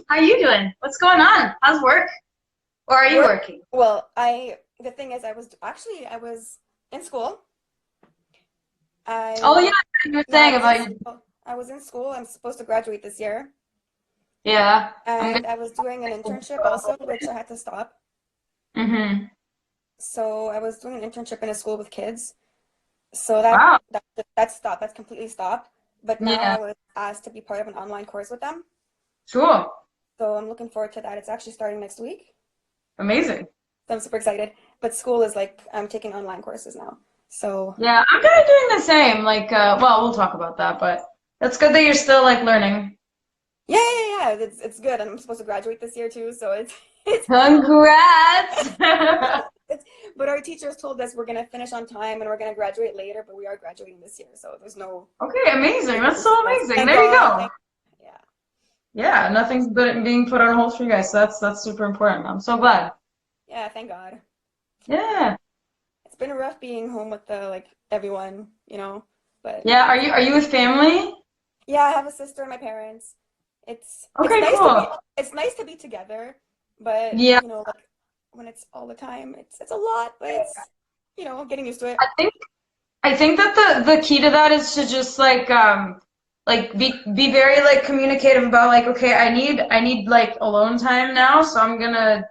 How are you doing? What's going on? How's work? Or are you Work. working? Well, the thing is, I was in school. Oh I yeah, you were Yeah, I saying was in about you. school. I was in school. I'm supposed to graduate this year, Yeah, I'm and good. I was doing an internship also, which I had to stop. Mm-hmm. So I was doing an internship in a school with kids. So that Wow. that that stopped. That's completely stopped. But now Yeah. I was asked to be part of an online course with them. Cool. So I'm looking forward to that. It's actually starting next week. Amazing. So I'm super excited. But school is like I'm taking online courses now. So Yeah, I'm kind of doing the same. Like, well, we'll talk about that, but that's good that you're still like learning. yeah. It's good. And I'm supposed to graduate this year too, so it's Congrats. it's but our teachers told us we're gonna finish on time and we're gonna graduate later, but we are graduating this year, so there's no Okay, amazing. big That's so stress. amazing. Thank There you God. go. Yeah. Yeah, nothing's being put on hold for you guys, so that's super important. I'm so glad. Yeah, thank God. Yeah. It's been rough being home with the like everyone, but Yeah, are you with family? yeah, I have a sister and my parents. It's Okay, nice to be cool. it's nice to be together, but Yeah, like when it's all the time, it's a lot, but it's getting used to it. I think I think that the key to that is to just like be very like communicative about like okay, I need like alone time now, so I'm gonna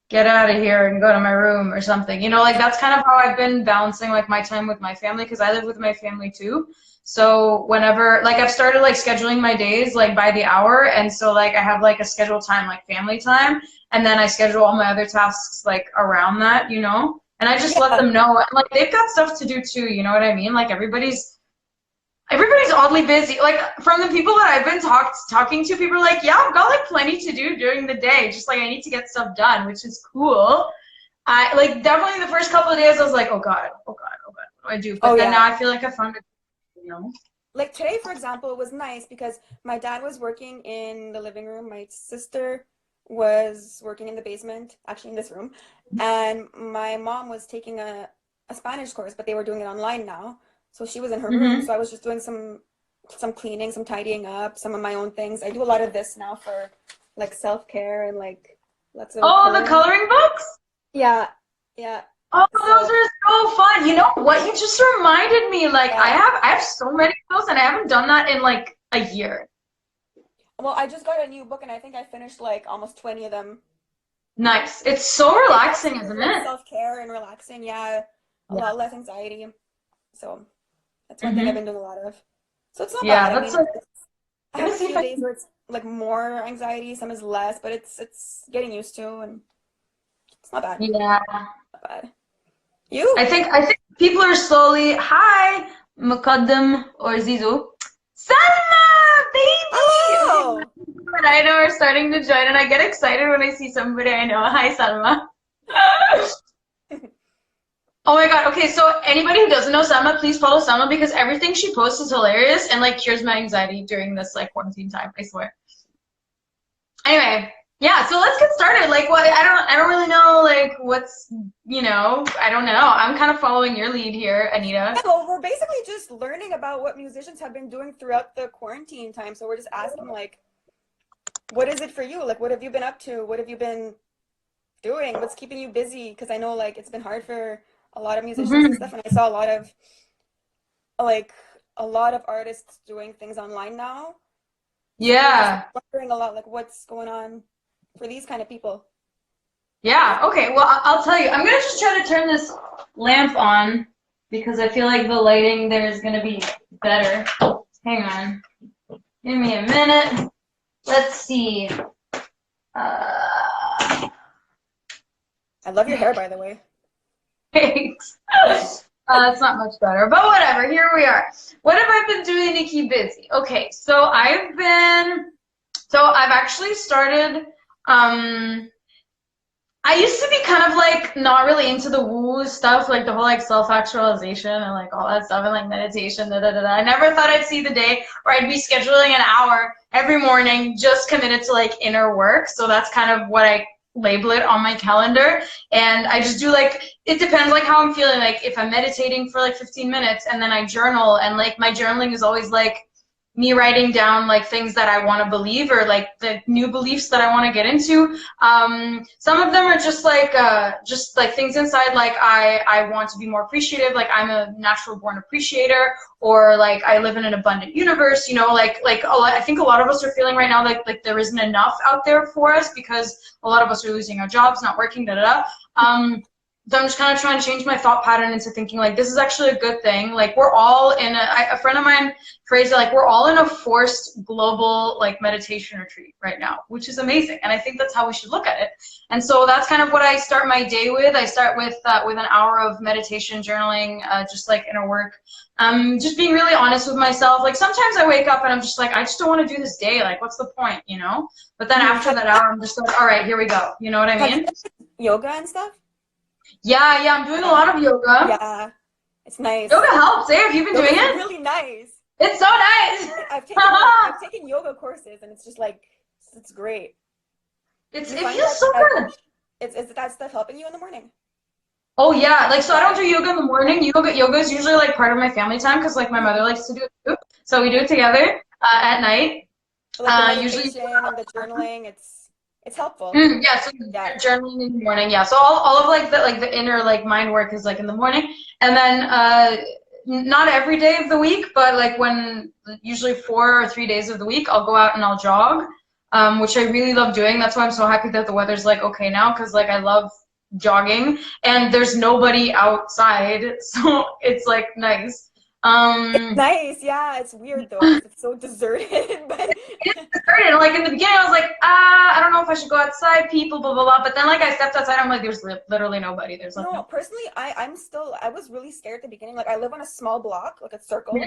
get out of here and go to my room or something. You know, like that's kind of how I've been balancing like my time with my family because I live with my family too. So whenever like I've started like scheduling my days like by the hour and so like I have like a scheduled time like family time and then I schedule all my other tasks like around that, you know? And I just let Yeah. them know and, like they've got stuff to do too, you know what I mean? Like everybody's oddly busy. Like from the people that I've been talking to, people are like, "Yeah, I've got like plenty to do during the day. Just like I need to get stuff done," which is cool. I like definitely the first couple of days I was like, "Oh God, oh God, oh God, what do I do?" Oh But then now yeah. I feel like I found it, you know. Like today, for example, it was nice because my dad was working in the living room. My sister was working in the basement, actually in this room. And my mom was taking a Spanish course, but they were doing it online now. So she was in her room. Hmm. So I was just doing some cleaning, some tidying up, some of my own things. I do a lot of this now for like self-care and like lots of Oh, the coloring. coloring books. Yeah, yeah. Oh, those So are so fun. You know what? You just reminded me. Like yeah. I have so many of those, and I haven't done that in like a year. Well, I just got a new book and I think I finished like almost 20 of them. Nice. It's so It helps relaxing, you with isn't like it? self-care and relaxing. Yeah, a Yeah. lot less anxiety. So that's one thing I've Hmm. been doing a lot of. So it's not bad. Yeah, I that's mean, like. I have Gonna a see if few I days can. where it's like more anxiety, some is less, but it's getting used to and it's not bad. Yeah, Not bad. You? I think people are slowly. Hi, Mukaddam or Zizu. Salma, baby. Okay, Hello. people that I know are starting to join, and I get excited when I see somebody I know. Hi, Salma. Oh my God. Okay, so anybody who doesn't know Salma, please follow Salma because everything she posts is hilarious and like cures my anxiety during this like quarantine time. I swear. Anyway, yeah, so let's get started. Like what I don't really know like what's I don't know. I'm kind of following your lead here, Anita. Yeah, well, we're basically just learning about what musicians have been doing throughout the quarantine time. So we're just asking like, what is it for you? Like, what have you been up to? What have you been doing? What's keeping you busy? Because I know like it's been hard for a lot of musicians and Hmm. stuff, and I saw like a lot of artists doing things online now. So we were just Yeah. wondering a lot like what's going on for these kind of people. Yeah. Yeah. Okay. Well, I'll tell you. I'm gonna just try to turn this lamp on because I feel like the lighting there is gonna be better. Hang on. Give me a minute. Let's see. Uh, I love your hair, by the way. Thanks. It's not much better, but whatever. Here we are. What have I been doing to keep busy? Okay, so I've actually started. Um, I used to be kind of like not really into the woo stuff, like the whole like self-actualization and like all that stuff and like meditation, da da da da. I never thought I'd see the day where I'd be scheduling an hour every morning just committed to like inner work. So that's kind of what I label it on my calendar. And I just do like it depends like how I'm feeling. Like if I'm meditating for like 15 minutes and then I journal and like my journaling is always like me writing down like things that I want to believe or like the new beliefs that I want to get into. Some of them are just like things inside, like I want to be more appreciative, like I'm a natural born appreciator, or like I live in an abundant universe, you know, like a lot, I think a lot of us are feeling right now like there isn't enough out there for us because a lot of us are losing our jobs, not working, da da da. So I'm just kind of trying to change my thought pattern into thinking like this is actually a good thing. Like we're all in a friend of mine phrased it like we're all in a forced global like meditation retreat right now, which is amazing. And I think that's how we should look at it. And so that's kind of what I start my day with. I start with an hour of meditation, journaling, just like inner work. Just being really honest with myself. Like sometimes I wake up and I'm just like, I just don't want to do this day. Like, what's the point, you know? But then after that hour, I'm just like, all right, here we go. You know what I Have you mean? done yoga and stuff? Yeah, I'm doing a lot of yoga. Yeah, it's nice. Yoga helps, eh? Have you been doing Yoga's it? really nice. It's so nice. I've taken yoga courses and it's just like it's great. It You find feels so good. Is that stuff helping you in the morning? Oh yeah, like so I don't do yoga in the morning. Yoga is usually like part of my family time because like my mother likes to do it too. So we do it together at night. Like the Usually. meditation and the journaling, it's helpful. Yeah, so Yeah. journaling in the morning. Yeah, so all of like the inner like mind work is like in the morning, and then not every day of the week, but like when usually 4 or 3 days of the week, I'll go out and I'll jog, which I really love doing. That's why I'm so happy that the weather's like okay now, because like I love jogging and there's nobody outside, so it's like nice. It's nice, yeah. It's weird though, because it's so deserted. But And like in the beginning, I was like, I don't know if I should go outside, people, blah blah blah. But then like I stepped outside, I'm like, there's literally nobody. There's like no, personally, I was really scared at the beginning. Like I live on a small block, like a circle,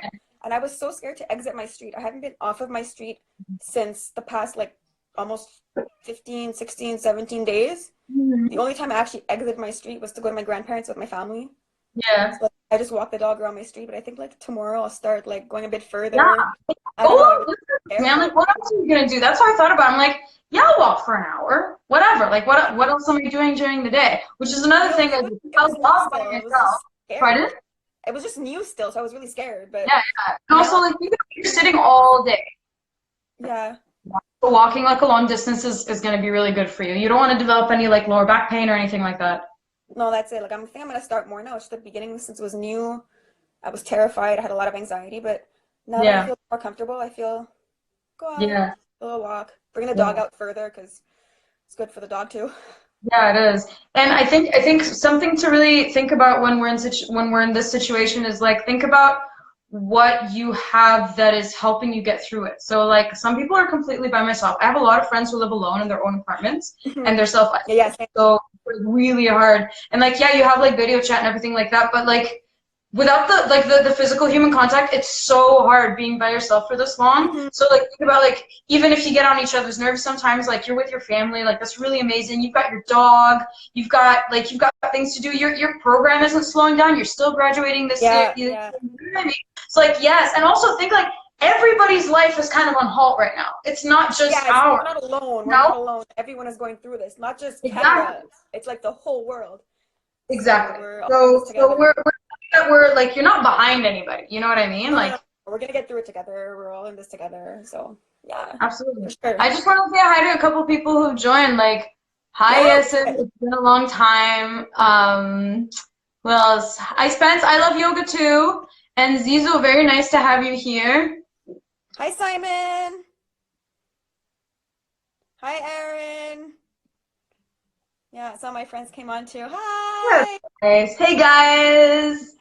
and I was so scared to exit my street. I haven't been off of my street since the past like almost 15, 16, 17 days. The only time I actually exited my street was to go to my grandparents with my family. yeah. So I just walk the dog around my street, but I think like tomorrow I'll start like going a bit further. Yeah. I don't know, Man, like what else are you gonna do? That's what I thought about. I'm like, yeah, I'll walk for an hour, whatever. Like what else am I doing during the day? Which is another thing. it was new still. It was just scary. Pardon? It was just new still, so I was really scared. But Yeah. And also like you're sitting all day. yeah. So walking like a long distance is gonna be really good for you. You don't want to develop any like lower back pain or anything like that. No, that's it. Like I think I'm gonna start more now. It's just the beginning since it was new. I was terrified. I had a lot of anxiety, but now that I feel more comfortable, I feel go out, a little walk, bring the dog out further because it's good for the dog too. Yeah, it is. And I think something to really think about when we're in this situation is like think about what you have that is helping you get through it. So like some people are completely by myself. I have a lot of friends who live alone in their own apartments and they're self-isolated. Yeah. So it's really hard. And like yeah, you have like video chat and everything like that, but like without the physical human contact, it's so hard being by yourself for this long. So like think about like even if you get on each other's nerves sometimes, like you're with your family, like that's really amazing. You've got your dog, you've got things to do. Your program isn't slowing down. You're still graduating this year. You know what I mean? It's like yes, and also think like everybody's life is kind of on halt right now. It's not just ours. We're not alone. We're not alone. Everyone is going through this. Not just Canada. It's like the whole world. Exactly. So we're like you're not behind anybody. You know what I mean? Like we're gonna get through it together. We're all in this together. So yeah. Absolutely. Sure. I just want to say hi to a couple people who've joined. Like hi Essen, it's been a long time. Who else? Hi Spence, I love yoga too. And Zizo, very nice to have you here. Hi Simon. Hi Aaron. Yeah, some of my friends came on too. Hi. Nice. Hey guys.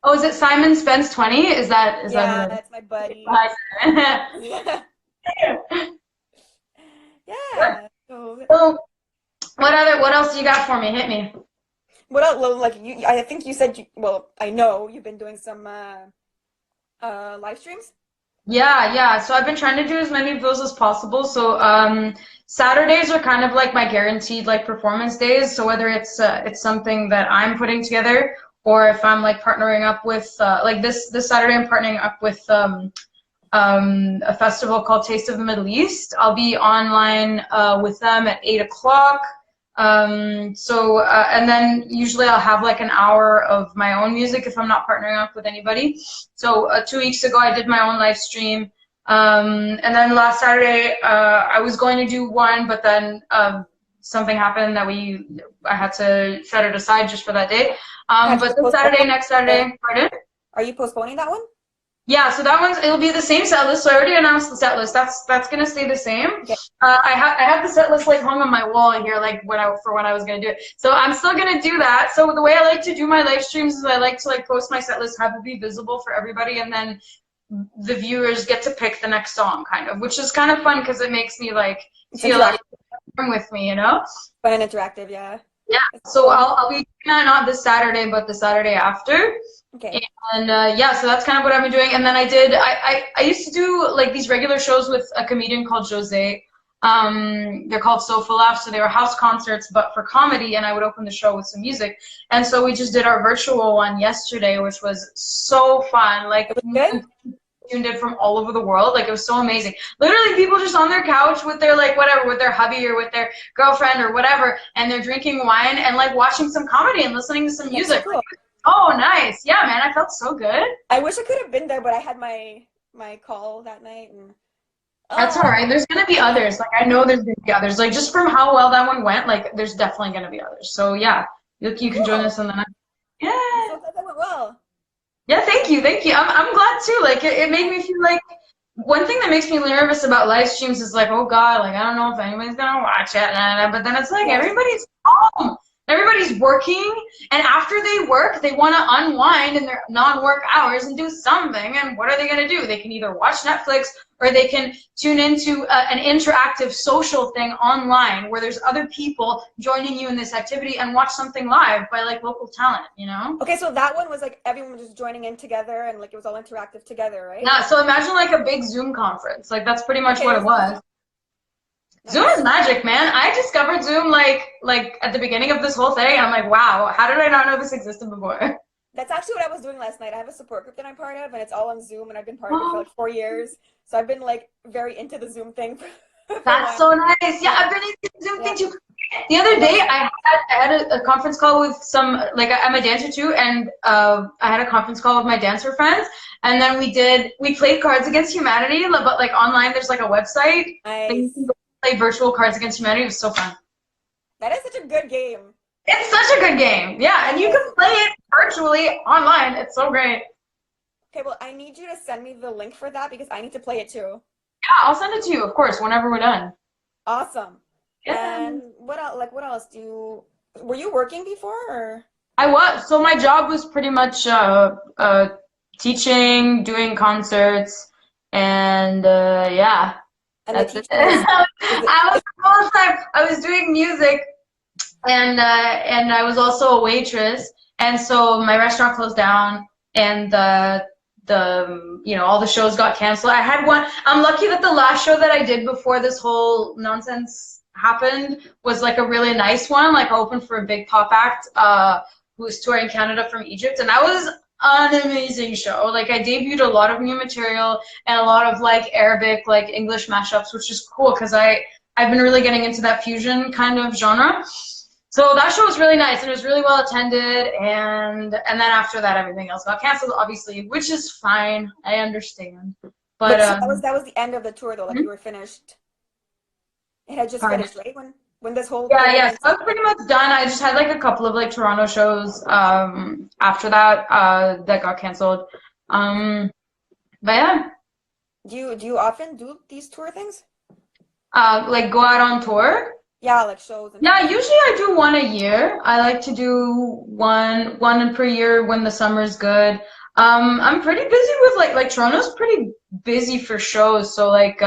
Oh, is it Simon Spence 20? Is that that's my buddy. Hi, yeah. So what else do you got for me? Hit me. What else? Like I think you said I know you've been doing some live streams. Yeah. So I've been trying to do as many of those as possible. So Saturdays are kind of like my guaranteed like performance days. So whether it's something that I'm putting together or if I'm like partnering up with like this Saturday I'm partnering up with a festival called Taste of the Middle East. I'll be online with them at 8 o'clock. And then usually I'll have like an hour of my own music if I'm not partnering up with anybody. So 2 weeks ago I did my own live stream. And then last Saturday I was going to do one, but then something happened that I had to set it aside just for that day. Have But you this postponed Saturday, next it? Saturday, pardon? Are you postponing that one? Yeah, so that one's it'll be the same set list. So I already announced the set list. That's gonna stay the same. Okay. I have the set list like hung on my wall here, like when I was gonna do it. So I'm still gonna do that. So the way I like to do my live streams is I like to like post my set list, have it be visible for everybody, and then the viewers get to pick the next song, kind of, which is kind of fun because it makes me like It's feel like interactive, you're with me, you know? fun and interactive, yeah. Yeah. It's So cool. I'll be doing that not this Saturday, but the Saturday after. Okay. And yeah, so that's kind of what I've been doing. And then I used to do like these regular shows with a comedian called Jose. They're called Sofa Laugh, so they were house concerts, but for comedy, and I would open the show with some music. And so we just did our virtual one yesterday, which was so fun. It Like, was good? tuned in from all over the world. Like, it was so amazing. Literally, people just on their couch with their, like, whatever, with their hubby or with their girlfriend or whatever, and they're drinking wine and, like, watching some comedy and listening to some That's so music. cool. Oh, nice. Yeah, man, I felt so good. I wish I could have been there, but I had my call that night and That's all oh, right. There's gonna be others. Like I know there's gonna be others. Like just from how well that one went, like there's definitely gonna be others. So yeah, you can join cool. us in the next. I'm Yeah. so glad that went well. Yeah. Thank you. Thank you. I'm glad too. Like it made me feel like one thing that makes me nervous about live streams is like, oh God, like I don't know if anybody's gonna watch it. But then it's like Yeah. everybody's home. Everybody's working, and after they work, they want to unwind in their non-work hours and do something. And what are they going to do? They can either watch Netflix or they can tune into an interactive social thing online where there's other people joining you in this activity and watch something live by like local talent, you know? Okay, so that one was like everyone was just joining in together and like it was all interactive together, right? Yeah, so imagine like a big Zoom conference. Like that's pretty much Okay, what that it sounds was. Zoom is nice. magic, man. I discovered Zoom like at the beginning of this whole thing. I'm like, wow, how did I not know this existed before? That's actually what I was doing last night. I have a support group that I'm part of and it's all on Zoom and I've been part of it for like 4 years. So I've been like very into the Zoom thing for a That's while. so nice. Yeah, Yeah, I've been into Zoom yeah. thing too. The I other love day, it. I had a conference call with some, like, I'm a dancer too, and I had a conference call with my dancer friends, and then we played Cards Against Humanity, but like online, there's like a website that you can Nice. go play virtual Cards Against Humanity. It was so fun. That is such a good game. It's such a good game. Yeah, and It you is. can play it virtually online. It's so great. Okay, well, I need you to send me the link for that because I need to play it too. Yeah, I'll send it to you, of course, whenever we're done. Awesome. Yeah. And what else, like what else were you working before or I was. So my job was pretty much teaching, doing concerts, and yeah, and the that's it. teaching is it I was all the time. I was doing music, and I was also a waitress, and so my restaurant closed down, and all the shows got canceled. I had one. I'm lucky that the last show that I did before this whole nonsense happened was like a really nice one. Like I opened for a big pop act who was touring Canada from Egypt, and that was an amazing show. Like I debuted a lot of new material and a lot of like Arabic, like English mashups, which is cool because I've been really getting into that fusion kind of genre. So that show was really nice and it was really well attended, and then after that everything else got canceled, obviously, which is fine. I understand. But but so that was the end of the tour though, like you were finished. It had just pardon. finished, right? When this whole Yeah, COVID yeah. So I 19. was pretty much done. I just had like a couple of like Toronto shows after that that got canceled. Um, but yeah, Do you often do these tour things? like go out on tour. Yeah, like shows and Yeah, things. usually I do one a year. I like to do one per year when the summer's good. I'm pretty busy with like Toronto's pretty busy for shows, so like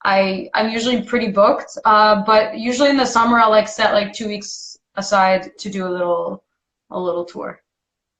I'm usually pretty booked. But usually in the summer I'll like set like 2 weeks aside to do a little tour.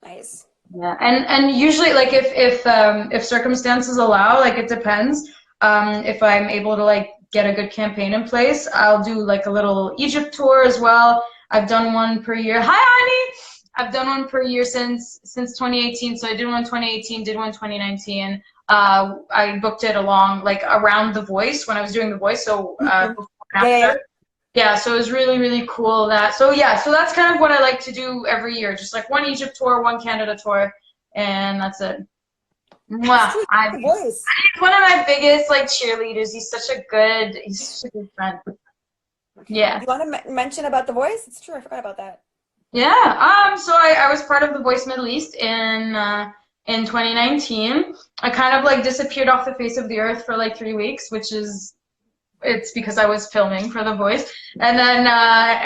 Nice. Yeah, and usually like if circumstances allow, like it depends. If I'm able to like get a good campaign in place, I'll do like a little Egypt tour as well. I've done one per year. Hi, Ani. I've done one per year since 2018. So I did one 2018, did one 2019. I booked it along like around The Voice when I was doing The Voice. So Mhm. before and Yeah, yeah, yeah. after. yeah, so it was really, really cool that. So yeah, so that's kind of what I like to do every year, just like one Egypt tour, one Canada tour, and that's it. It's Mwah. true. The voice. He's one of my biggest like cheerleaders. He's such a good friend. Do Yeah. you want to mention about the voice? It's true. I forgot about that. Yeah. So I was part of the Voice Middle East in 2019. I kind of like disappeared off the face of the earth for like 3 weeks, which is it's because I was filming for The Voice. And then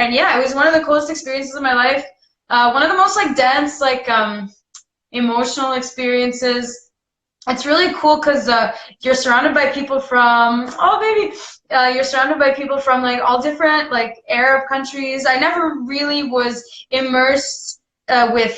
and yeah, it was one of the coolest experiences of my life. One of the most like dense, like emotional experiences. It's really cool because you're surrounded by people from oh baby, you're surrounded by people from like all different like Arab countries. I never really was immersed with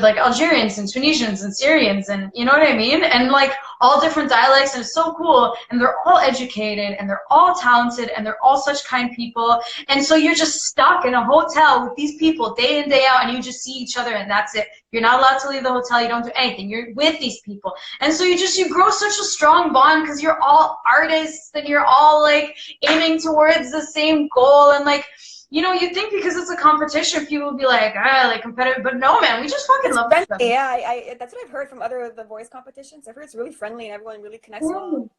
like Algerians and Tunisians and Syrians and you know what I mean, and like all different dialects, and it's so cool. And they're all educated and they're all talented and they're all such kind people. And so you're just stuck in a hotel with these people day in day out, and you just see each other and that's it. You're not allowed to leave the hotel. You don't do anything. You're with these people. And so you grow such a strong bond because you're all artists and you're all like aiming towards the same goal. And like, you know, you think because it's a competition, people will be like, ah, like competitive. But no, man, we just fucking It's love each friendly. other. Yeah, that's what I've heard from other the voice competitions. I've heard it's really friendly and everyone really connects well.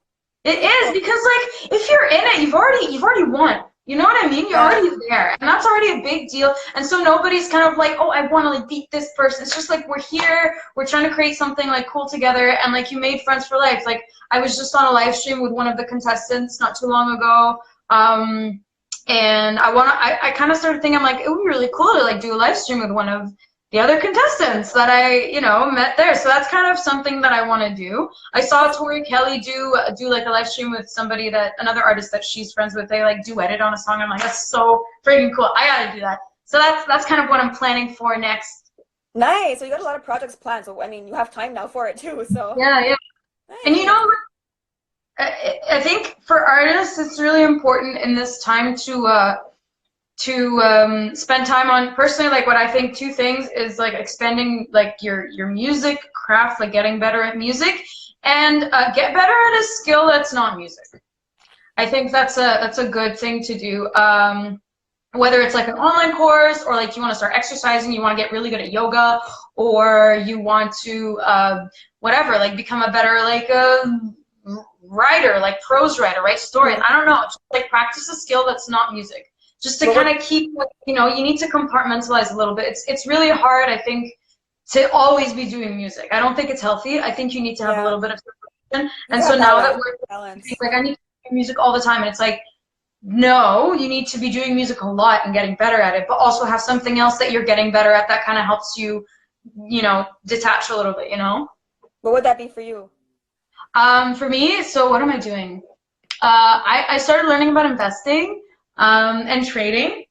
It It's really is cool. because like if you're in it, you've already won. You know what I mean? You're Yeah, already there, and that's already a big deal. And so nobody's kind of like, oh, I want to like beat this person. It's just like we're here, we're trying to create something like cool together, and like you made friends for life. Like I was just on a live stream with one of the contestants not too long ago, and I kind of started thinking, I'm like, it would be really cool to like do a live stream with one of the other contestants that I, you know, met there. So that's kind of something that I want to do. I saw Tori Kelly do like a live stream with somebody that another artist that she's friends with. They like duetted on a song. I'm like, that's so freaking cool. I gotta do that. So that's kind of what I'm planning for next. nice. So you got a lot of projects planned. So I mean, you have time now for it too. So Yeah, yeah. And you nice. know, I think for artists, it's really important in this time to spend time on personally like what I think two things is like expanding like your music craft, like getting better at music, and get better at a skill that's not music. I think that's a good thing to do. Whether it's like an online course or like you want to start exercising, you want to get really good at yoga, or you want to whatever, like become a better like writer, like prose writer, write stories. Mhm. I don't know, just like practice a skill that's not music, just to But kind what? of keep, like, you know, you need to compartmentalize a little bit. It's really hard, I think, to always be doing music. I don't think it's healthy. I think you need to have a Yeah, little bit of separation. you And gotta so have now that balance. we're Balance. like, I need to do music all the time, and it's like, no, you need to be doing music a lot and getting better at it, but also have something else that you're getting better at that kind of helps you, you know, detach a little bit, you know? What would that be for you? For me, so what am I doing? I started learning about investing and trading,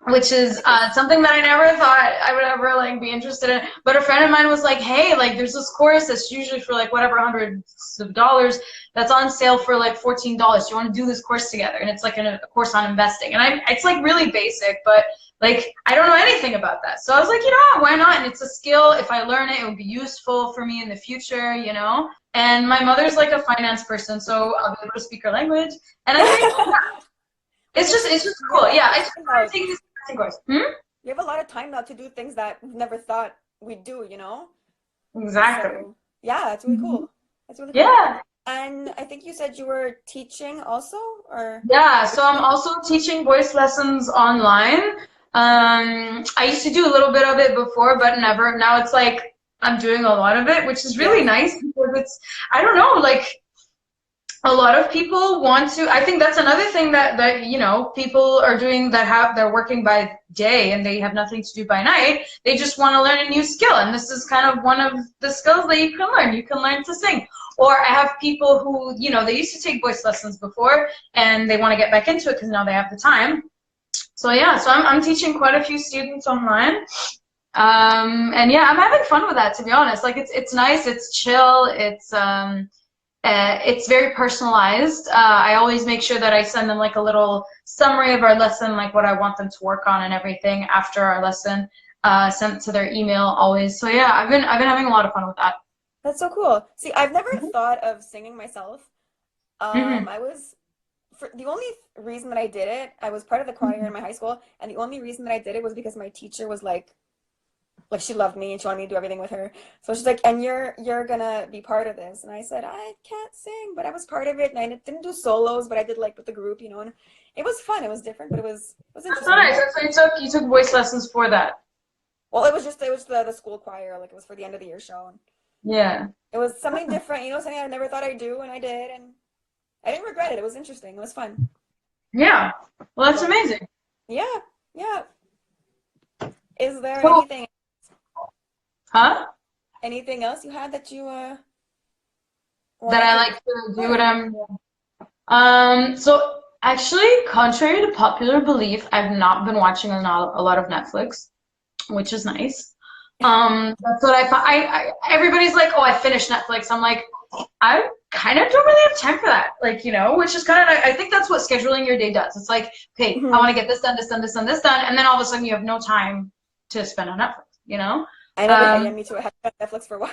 which is Nice. something that I never thought I would ever like be interested in. But a friend of mine was like, "Hey, like there's this course that's usually for like whatever hundreds of dollars that's on sale for like $14. Do you want to do this course together?" And it's like a course on investing, and it's like really basic, but like I don't know anything about that. So I was like, you know what, why not? And it's a skill. If I learn it, it would be useful for me in the future, you know. And my mother's like a finance person, so I'll be able to speak her language. And I think Well, it's just you have cool. a Yeah, lot I of just time started now. taking this course. Hmm? You have a lot of time now to do things that we never thought we'd do, you know? Exactly. So, yeah, that's really Mhm. cool. That's really cool. Yeah. And I think you said you were teaching also, or Yeah, so I'm also teaching voice lessons online. I used to do a little bit of it before, but never. Now it's like I'm doing a lot of it, which is really yeah, nice because I don't know, like a lot of people want to. I think that's another thing that you know people are doing that they're working by day and they have nothing to do by night. They just want to learn a new skill, and this is kind of one of the skills that you can learn. You can learn to sing. Or I have people who, you know, they used to take voice lessons before and they want to get back into it because now they have the time. So yeah, so I'm teaching quite a few students online. And yeah, I'm having fun with that, to be honest. Like it's nice, it's chill, it's very personalized. I always make sure that I send them like a little summary of our lesson, like what I want them to work on and everything after our lesson, sent to their email always. So yeah, I've been having a lot of fun with that. that's so cool. See, I've never thought of singing myself. Hmm. I was the only reason that I did it, I was part of the choir in my high school, and the only reason that I did it was because my teacher was like she loved me and she wanted me to do everything with her. So she's like, and you're gonna be part of this. And I said, I can't sing, but I was part of it, and I didn't do solos, but I did like with the group, and it was fun. It was different, but it was That's interesting. nice. That's what you took voice lessons for that. Well, it was the school choir, like it was for the end of the year show. And Yeah. it was something different, something I never thought I'd do, and I did, and I didn't regret it. It was interesting. It was fun. Yeah. Well, that's So amazing. yeah, yeah. Is there So, huh? anything else you had that you That wanted I to like to do what share? so actually, contrary to popular belief, I've not been watching a lot of Netflix, which is nice. That's what I find. Everybody's like, oh, I finished Netflix. I'm like, I kind of don't really have time for that. Like, which is kind of, I think that's what scheduling your day does. It's like, okay, I Mhm. want to get this done, this done, this done, this done, and then all of a sudden you have no time to spend on Netflix. I never, yeah, Um, me too. I had Netflix for a while.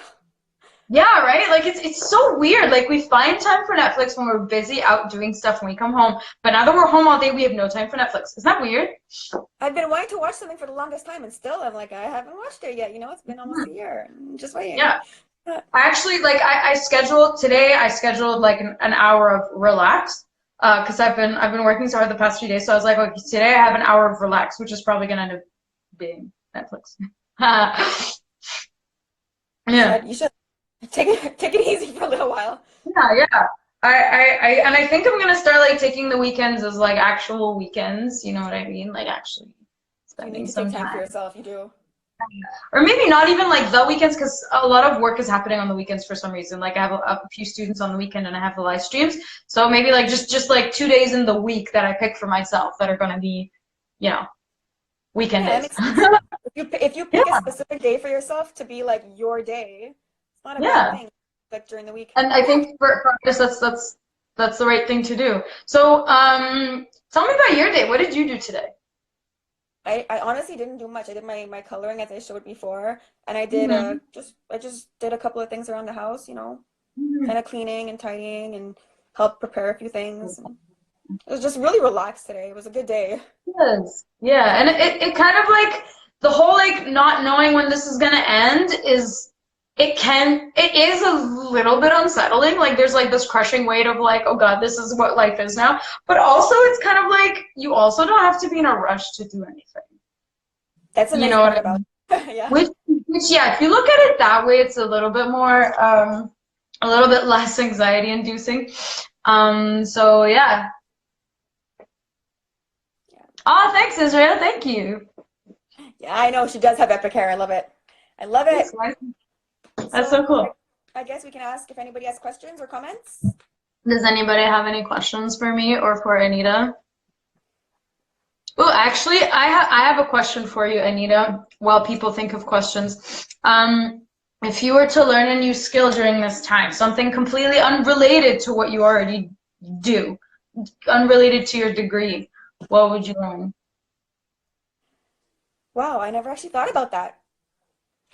yeah, right? Like it's so weird. Like we find time for Netflix when we're busy out doing stuff when we come home. But now that we're home all day, we have no time for Netflix. Isn't that weird? I've been wanting to watch something for the longest time, and still I'm like, I haven't watched it yet. It's been almost a year. I'm just waiting. Yeah. I actually like I scheduled today. I scheduled like an hour of relax because I've been working so hard the past few days. So I was like, okay, today I have an hour of relax, which is probably gonna end up being Netflix. You Yeah, should, you should take it easy for a little while. yeah. And I think I'm gonna start like taking the weekends as like actual weekends. You know what I mean? Like actually You need spending to take some time for time. yourself. You do. Or maybe not even like the weekends because a lot of work is happening on the weekends for some reason. Like I have a few students on the weekend and I have the live streams. So maybe like just like 2 days in the week that I pick for myself that are gonna be, you know, weekend Yeah, that days. makes sense. If you pick a Yeah, specific day for yourself to be like your day, it's not a bad yeah. thing. Like during the week. And I Yeah. think for artists that's the right thing to do. So tell me about your day. What did you do today? I honestly didn't do much. I did my coloring as I showed before, and I did Hmm. I just did a couple of things around the house, kind of cleaning and tidying and help prepare a few things. And it was just really relaxed today. It was a good day. Yes. Yeah. And it kind of like the whole like not knowing when this is gonna end is it is a little bit unsettling. Like there's like this crushing weight of like, oh God, this is what life is now. But also it's kind of like you also don't have to be in a rush to do anything. That's a You nice know what part I about mean? it. Yeah. Which yeah, if you look at it that way, it's a little bit more a little bit less anxiety inducing. So yeah. Yeah. Oh, thanks, Israel. Thank you. Yeah, I know she does have epic hair. I love it. I love Thanks, it. guys. That's so So cool. I guess we can ask if anybody has questions or comments. Does anybody have any questions for me or for Anita? Oh, actually, I have a question for you, Anita, while people think of questions. If you were to learn a new skill during this time, something completely unrelated to what you already do, unrelated to your degree, what would you learn? Wow, I never actually thought about that.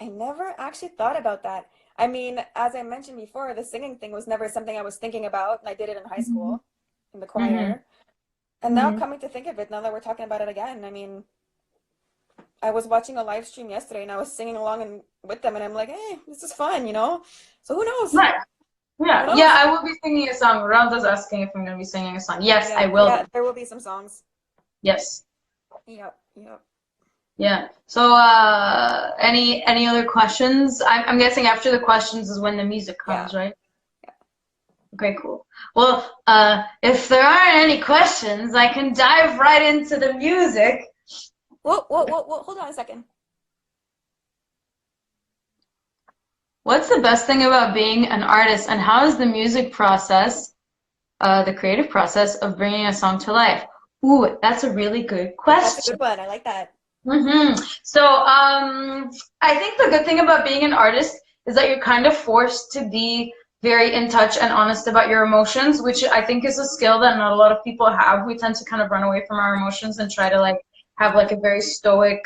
I never actually thought about that. I mean, as I mentioned before, the singing thing was never something I was thinking about, and I did it in high Hmm. school in the Hmm. choir. And now Hmm. coming to think of it, now that we're talking about it again, I mean, I was watching a live stream yesterday and I was singing along and with them, and I'm like, hey, this is fun. So who knows? Nice. Who Yeah, yeah, knows? I will be singing a song. Rhonda's asking if I'm going to be singing a song. Yes, Yeah, I will yeah, be. there will be some songs. Yes. Yep, yep. Yeah. So, any other questions? I'm guessing after the questions is when the music Yeah. comes, right? Okay, cool. Well, if there aren't any questions, I can dive right into the music. Whoa, whoa, whoa, whoa, hold on a second. What's the best thing about being an artist, and how is the music process, the creative process of bringing a song to life? Ooh, that's a really good That's a question. good one. I like that. So, I think the good thing about being an artist is that you're kind of forced to be very in touch and honest about your emotions, which I think is a skill that not a lot of people have. We tend to kind of run away from our emotions and try to like have like a very stoic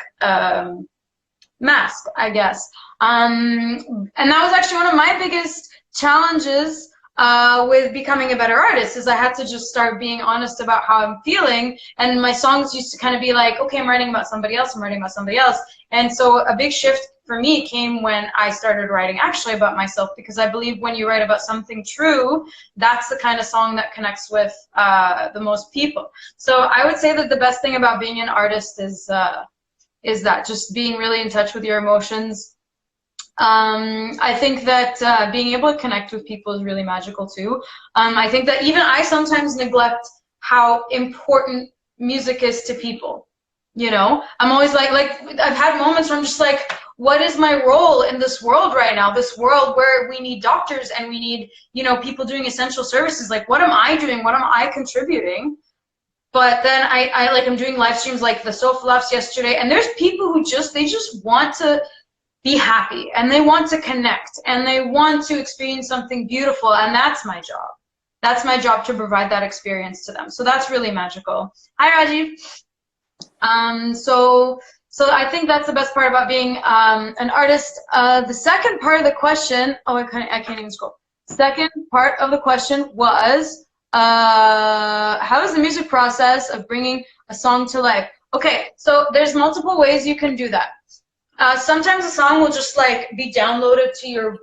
mask, I guess. And that was actually one of my biggest challenges with becoming a better artist is I had to just start being honest about how I'm feeling. And my songs used to kind of be like, okay, I'm writing about somebody else, I'm writing about somebody else. And so a big shift for me came when I started writing actually about myself, because I believe when you write about something true, that's the kind of song that connects with the most people. So I would say that the best thing about being an artist is that just being really in touch with your emotions. I think that being able to connect with people is really magical too. I think that even I sometimes neglect how important music is to people. You know, I'm always like I've had moments where I'm just like, what is my role in this world right now? This world where we need doctors and we need, you know, people doing essential services. Like, what am I doing? What am I contributing? But then I'm doing live streams like the Sofa Laughs yesterday, and there's people who they just want to be happy and they want to connect and they want to experience something beautiful, and that's my job. That's my job, to provide that experience to them. So that's really magical. Hi, Rajiv. So I think that's the best part about being an artist. The second part of the question, oh, I can't even scroll. Second part of the question was, how is the music process of bringing a song to life? Okay, so there's multiple ways you can do that. Sometimes a song will just like be downloaded to your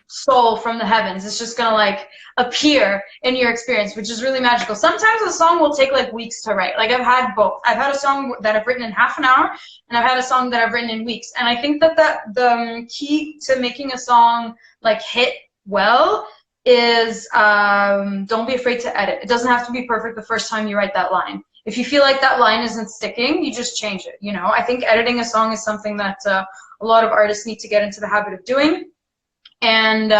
soul from the heavens. It's just gonna like appear in your experience, which is really magical. Sometimes a song will take like weeks to write. Like I've had both. I've had a song that I've written in half an hour, and I've had a song that I've written in weeks. And I think that the key to making a song like hit well is don't be afraid to edit. It doesn't have to be perfect the first time you write that line. If you feel like that line isn't sticking, you just change it. You know, I think editing a song is something that a lot of artists need to get into the habit of doing. And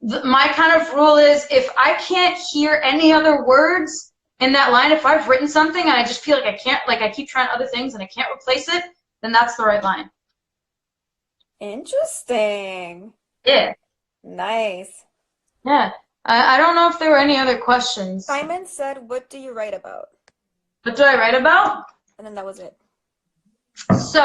my kind of rule is, if I can't hear any other words in that line, if I've written something and I just feel like I can't, like I keep trying other things and I can't replace it, then that's the right line. Interesting. Yeah. Nice. Yeah. I don't know if there were any other questions. Simon said, what do you write about? What do I write about? And then that was it. So,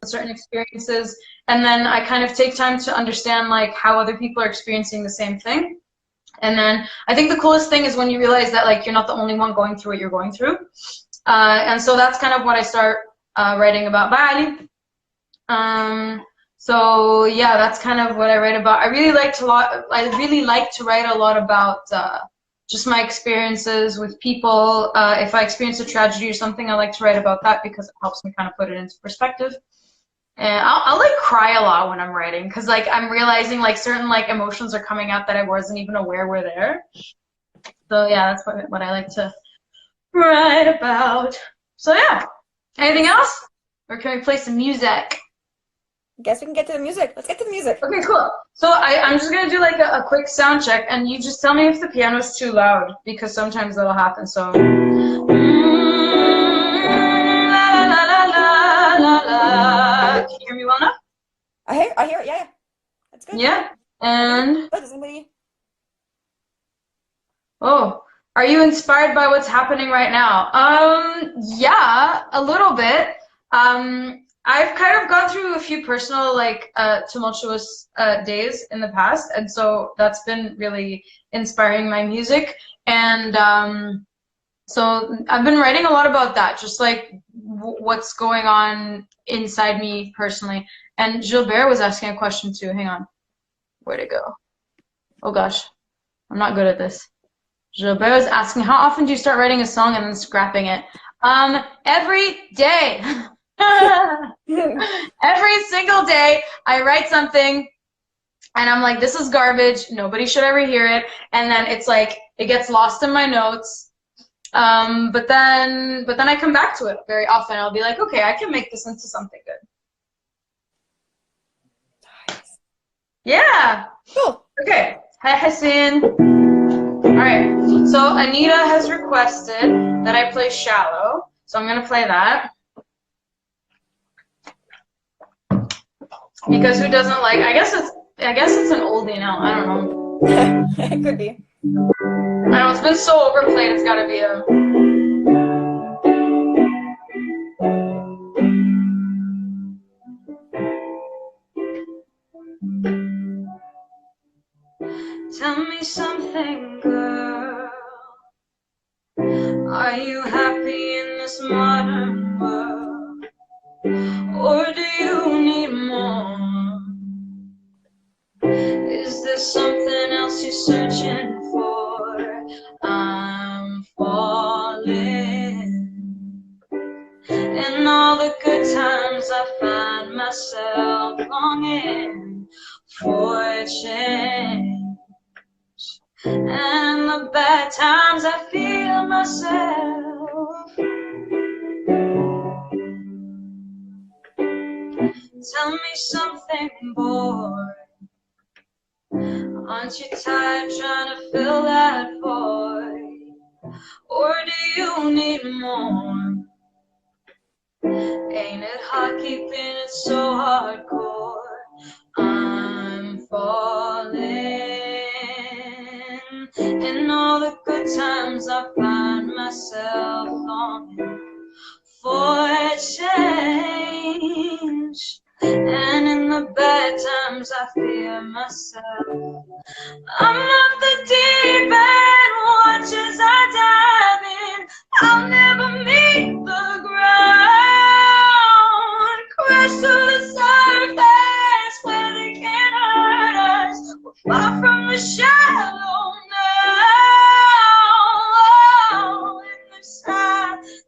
certain experiences, and then I kind of take time to understand like how other people are experiencing the same thing. And then I think the coolest thing is when you realize that like you're not the only one going through what you're going through. And so that's kind of what I start writing about. Bye, Ali. So yeah, that's kind of what I write about. I really like to write a lot about just my experiences with people. If I experience a tragedy or something, I like to write about that because it helps me kind of put it into perspective. And I'll like cry a lot when I'm writing, because like I'm realizing like certain like emotions are coming out that I wasn't even aware were there. So yeah, that's what I like to write about. So yeah, anything else? Or can we play some music? Guess we can get to the music. Let's get to the music. Okay, cool. So I'm just gonna do like a quick sound check, and you just tell me if the piano's too loud, because sometimes that'll happen. So la la la la la la. Can you hear me well enough? I hear it, yeah. That's good. Yeah. And Oh, does anybody? oh, are you inspired by what's happening right now? Yeah, a little bit. I've kind of gone through a few personal, like, tumultuous days in the past, and so that's been really inspiring my music. And so I've been writing a lot about that, just like what's going on inside me personally. And Gilbert was asking a question too. Hang on. Where'd it go? Oh gosh, I'm not good at this. Gilbert was asking, how often do you start writing a song and then scrapping it? Every day. Every single day I write something and I'm like, this is garbage, nobody should ever hear it, and then it's like it gets lost in my notes, but then I come back to it very often. I'll be like, okay, I can make this into something good. Nice. Yeah. Cool. Okay. Hi, Hassan. All right, so Anita has requested that I play Shallow, so I'm gonna play that. Because who doesn't like? I guess it's an oldie now. I don't know. It could be. I know it's been so overplayed. It's got to be a. Are you happy in this modern world? Or do you need more? Is there something else you're searching for? I'm falling. In all the good times I find myself longing for a change. And the bad times I feel myself. Tell me something, boy. Aren't you tired trying to fill that void? Or do you need more? Ain't it hard keeping it so hardcore? I'm falling. In all the good times I find myself longing for a change. And in the bad times I fear myself. I'm off the deep end, watch as I dive in. I'll never meet the ground. Crash to the surface where they can't hurt us. We're far from the shallow now. In the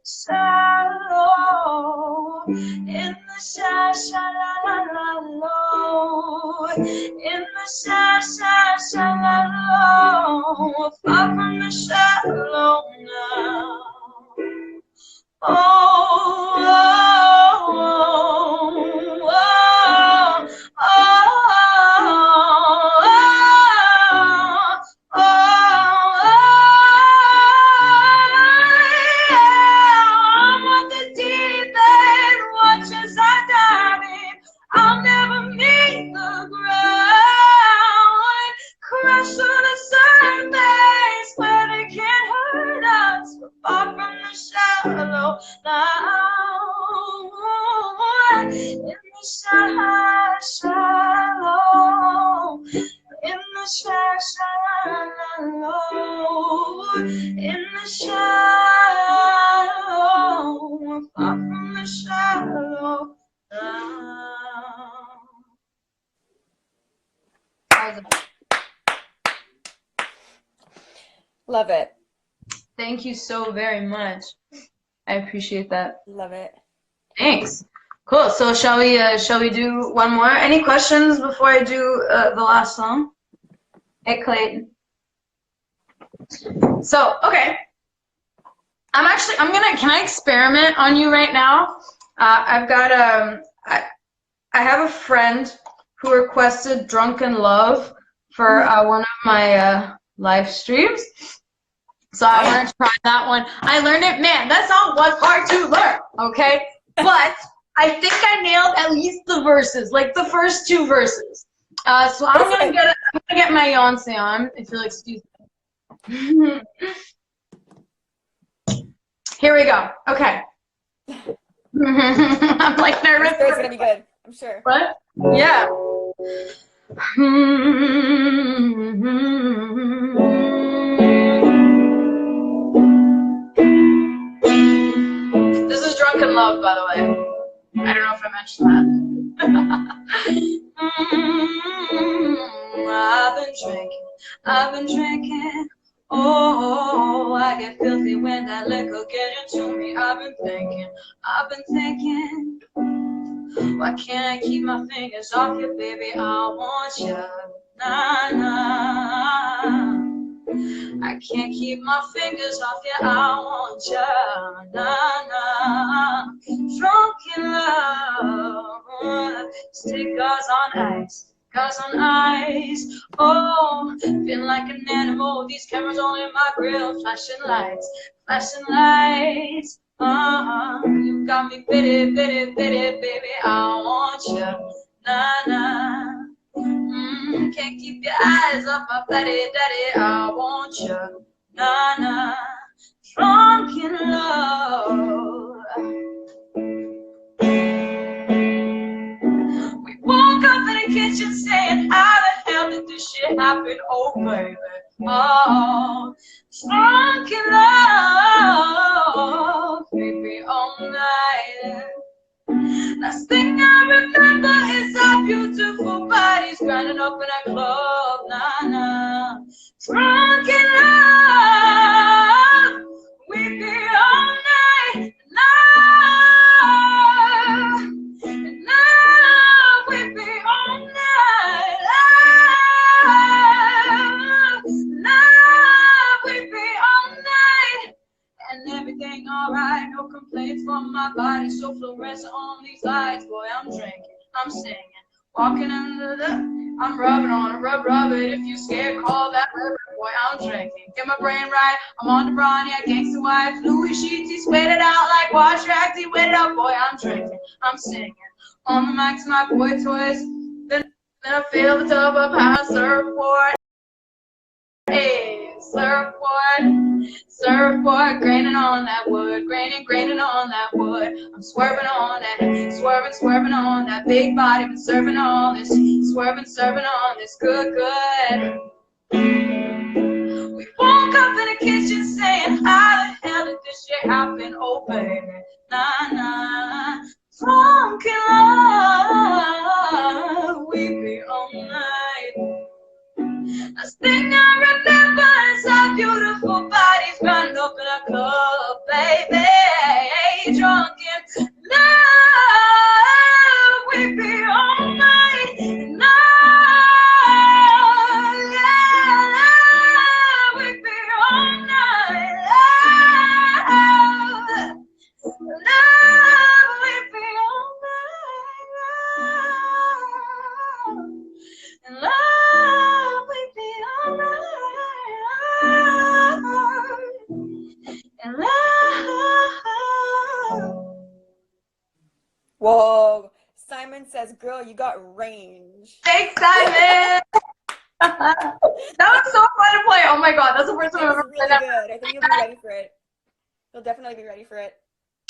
shallow, in the shallow, in the shallow, far from the shallow now. Oh, oh, oh, oh, oh, oh, I'm on the deep end, watch as I dive in. I'll never meet the ground. Crash to the surface where they can't hurt us. We're far from the shallow now. In the shallow, in the shallow, in the shallow, we're far from the shallow now. Love it. Thank you so very much. I appreciate that. Love it. Thanks. Cool. So shall we do one more? Any questions before I do the last song? Hey, Clayton. So, okay. Can I experiment on you right now? I've got I have a friend who requested Drunken Love for one of my live streams. So I want to try that one. I learned it, man, that song was hard to learn, okay? But I think I nailed at least the verses, like the first two verses. So I'm gonna get my Beyonce on, if you'll excuse me. Here we go. Okay. I'm like nervous. I'm sure it's gonna be good. I'm sure. What? Yeah. This is Drunken Love, by the way. I don't know if I mentioned that. I've been drinking. Oh, I get filthy when that liquor get into me. I've been thinking. Why can't I keep my fingers off you, baby? I want you, nah, nah. I can't keep my fingers off you, I want you, nah, nah. Drunk in love, stick us on ice, oh, feel like an animal, these cameras all in my grill, flashing lights, you got me bitty, baby, I want you, nah, nah. Can't keep your eyes off my daddy, I want you, nah, nah. Drunk in love. We woke up in the kitchen saying, how the hell did this shit happen? Oh, baby, oh. Drunk in love. Last thing I remember is our beautiful bodies grinding up in a club, nah, nah. Drunk in love, we be all night, love, and love, we be all night, love, love, we be all night. And everything alright, no complaints from my body, so fluorescent on these lights. Boy, I'm drinking, I'm singing, walking under the, I'm rubbing on a rub it. If you scared, call that river. Boy, I'm drinking, get my brain right. I'm on the run, yeah, gangsta wife. Louis Sheetsy, sweat it out like wash racks. He wet it up, boy, I'm drinking, I'm singing. On the mic to my boy toys. Then I feel the tub of high surfboard. Hey, surfboard, surfboard, graining on that wood, graining on that wood. I'm swerving on that, swerving on that big body, been serving all this, serving on this good. We woke up in the kitchen saying, how the hell did this shit happen? Oh baby, nah, nah. Drunk in love, we be all night. Last thing I remember is our beautiful bodies grinding up in a club, baby. Drunk in love, we be all night. Love, yeah, love, we be all night. Love, love, we be all night. And love, we be all right. And love. Whoa. Simon says, girl, you got range. Thanks, Simon. That was so fun to play. Oh my god, that's the first time I've ever played Really that. good. I think you'll be ready for it. You'll definitely be ready for it.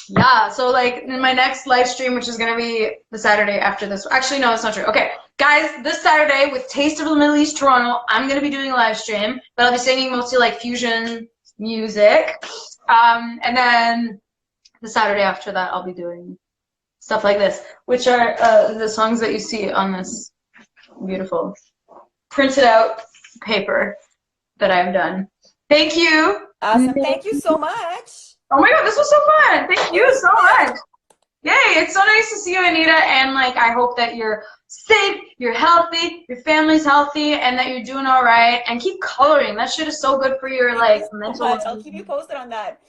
Yeah, so like in my next live stream, which is gonna be the Saturday after this. Actually, no, it's not true. Okay, guys, this Saturday with Taste of the Middle East Toronto, I'm gonna be doing a live stream, but I'll be singing mostly like fusion music. And then the Saturday after that, I'll be doing stuff like this, which are the songs that you see on this beautiful printed out paper that I've done. Thank you. Awesome. Thank you so much. Oh my god, this was so fun. Thank you so much. Yay, it's so nice to see you, Anita, and like I hope that you're safe, you're healthy, your family's healthy, and that you're doing all right. And keep coloring. That shit is so good for your like mental. I'll keep you posted on that.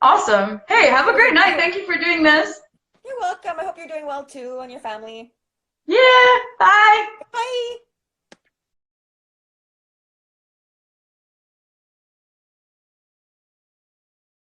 Awesome. Hey, have a great night. Thank you for doing this. You're welcome. I hope you're doing well too and your family. Yeah.